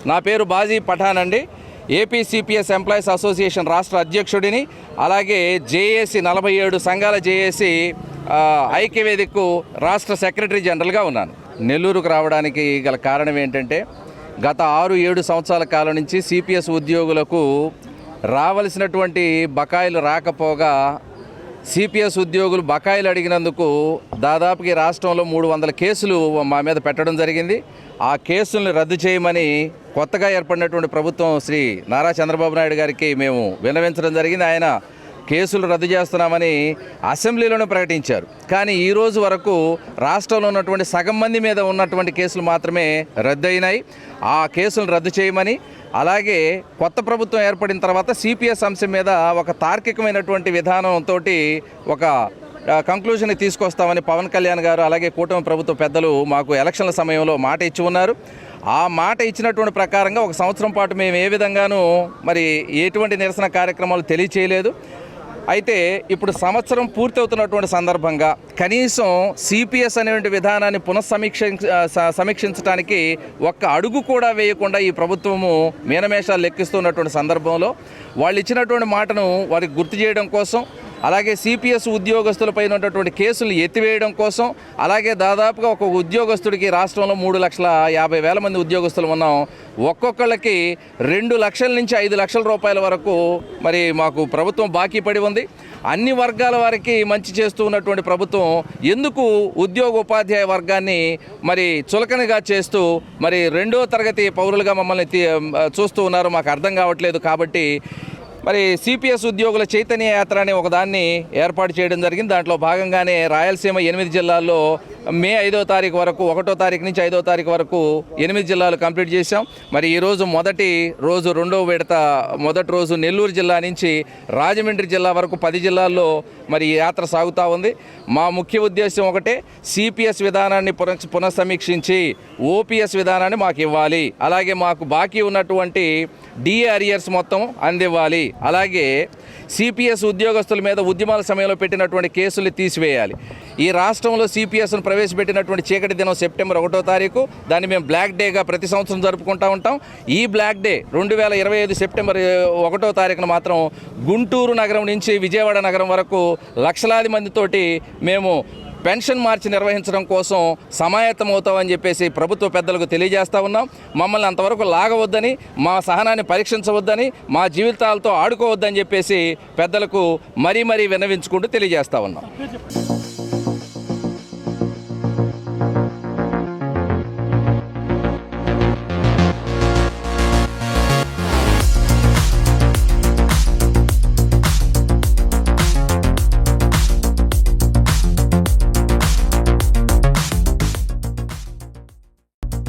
నా పేరు బాజీ పఠాన్ అండి. ఏపీ సిపిఎస్ ఎంప్లాయీస్ అసోసియేషన్ రాష్ట్ర అధ్యక్షుడిని, అలాగే జేఏసీ 47 సంఘాల జేఏసీ ఐక్యవేదికకు రాష్ట్ర సెక్రటరీ జనరల్గా ఉన్నాను. నెల్లూరుకు రావడానికి గల కారణం ఏంటంటే, గత 6-7 సంవత్సరాల కాలం నుంచి సిపిఎస్ ఉద్యోగులకు రావలసినటువంటి బకాయిలు రాకపోగా సిపిఎస్ ఉద్యోగులు బకాయిలు అడిగినందుకు దాదాపుకి రాష్ట్రంలో 300 కేసులు మా మీద పెట్టడం జరిగింది. ఆ కేసులను రద్దు చేయమని కొత్తగా ఏర్పడినటువంటి ప్రభుత్వం శ్రీ నారా చంద్రబాబు నాయుడు గారికి మేము విన్నవించడం జరిగింది. ఆయన కేసులు రద్దు చేస్తున్నామని అసెంబ్లీలోనే ప్రకటించారు. కానీ ఈ రోజు వరకు రాష్ట్రంలో ఉన్నటువంటి సగం మంది మీద ఉన్నటువంటి కేసులు మాత్రమే రద్దు అయినాయి. ఆ కేసులను రద్దు చేయమని, అలాగే కొత్త ప్రభుత్వం ఏర్పడిన తర్వాత సిపిఎస్ అంశం మీద ఒక తార్కికమైనటువంటి విధానంతో ఒక కంక్లూజన్కి తీసుకొస్తామని పవన్ కళ్యాణ్ గారు, అలాగే కూటమి ప్రభుత్వ పెద్దలు మాకు ఎలక్షన్ల సమయంలో మాట ఇచ్చి ఉన్నారు. ఆ మాట ఇచ్చినటువంటి ప్రకారంగా 1 సంవత్సరం పాటు మేము ఏ విధంగానూ ఎటువంటి నిరసన కార్యక్రమాలు తెలియచేయలేదు. అయితే ఇప్పుడు సంవత్సరం పూర్తవుతున్నటువంటి సందర్భంగా కనీసం సిపిఎస్ అనేటువంటి విధానాన్ని సమీక్షించడానికి ఒక్క అడుగు కూడా వేయకుండా ఈ ప్రభుత్వము మీనమేషాలు లెక్కిస్తున్నటువంటి సందర్భంలో వాళ్ళు ఇచ్చినటువంటి మాటను వారికి గుర్తు చేయడం కోసం, అలాగే సిపిఎస్ ఉద్యోగస్తులపై ఉన్నటువంటి కేసులు ఎత్తివేయడం కోసం, అలాగే దాదాపుగా ఒక ఉద్యోగస్తుడికి రాష్ట్రంలో 3,50,000 మంది ఉద్యోగస్తులు ఉన్నాం. ఒక్కొక్కళ్ళకి 2 లక్షల నుంచి 5 లక్షల రూపాయల వరకు మాకు ప్రభుత్వం బాకీ పడి ఉంది. అన్ని వర్గాల వారికి మంచి చేస్తూ ఉన్నటువంటి ప్రభుత్వం ఎందుకు ఉద్యోగ ఉపాధ్యాయ వర్గాన్ని చులకనగా చేస్తూ 2వ తరగతి పౌరులుగా మమ్మల్ని చూస్తూ ఉన్నారు? మాకు అర్థం కావట్లేదు. కాబట్టి సిపిఎస్ ఉద్యోగుల చైతన్య యాత్ర అనే ఒకదాన్ని ఏర్పాటు చేయడం జరిగింది. దాంట్లో భాగంగానే రాయలసీమ 8 జిల్లాల్లో మే 5వ తారీఖు వరకు, 1వ తారీఖు నుంచి 5వ తారీఖు వరకు 8 జిల్లాలు కంప్లీట్ చేశాం. ఈరోజు మొదటి రోజు, 2వ విడత మొదటి రోజు నెల్లూరు జిల్లా నుంచి రాజమండ్రి జిల్లా వరకు 10 జిల్లాల్లో ఈ యాత్ర సాగుతూ ఉంది. మా ముఖ్య ఉద్దేశం ఒకటే, సిపిఎస్ విధానాన్ని పునఃసమీక్షించి ఓపీఎస్ విధానాన్ని మాకు ఇవ్వాలి, అలాగే మాకు బాకీ ఉన్నటువంటి డిఏ అరియర్స్ మొత్తం అందివ్వాలి, అలాగే సిపిఎస్ ఉద్యోగస్తుల మీద ఉద్యమాల సమయంలో పెట్టినటువంటి కేసులు తీసివేయాలి. ఈ రాష్ట్రంలో సిపిఎస్ను ప్రవేశపెట్టినటువంటి చీకటి దినం సెప్టెంబర్ 1వ తారీఖు. దాన్ని మేము బ్లాక్ డేగా ప్రతి సంవత్సరం జరుపుకుంటూ ఉంటాం. ఈ బ్లాక్ డే 2025 సెప్టెంబర్ 1వ తారీఖున మాత్రం గుంటూరు నగరం నుంచి విజయవాడ నగరం వరకు లక్షలాది మందితోటి మేము పెన్షన్ మార్చి నిర్వహించడం కోసం సమాయత్తమవుతామని చెప్పేసి ప్రభుత్వ పెద్దలకు తెలియజేస్తూ ఉన్నాం. మమ్మల్ని అంతవరకు లాగవద్దని, మా సహనాన్ని పరీక్షించవద్దని, మా జీవితాలతో ఆడుకోవద్దని చెప్పేసి పెద్దలకు మరీ విన్నవించుకుంటూ తెలియజేస్తూ ఉన్నాం.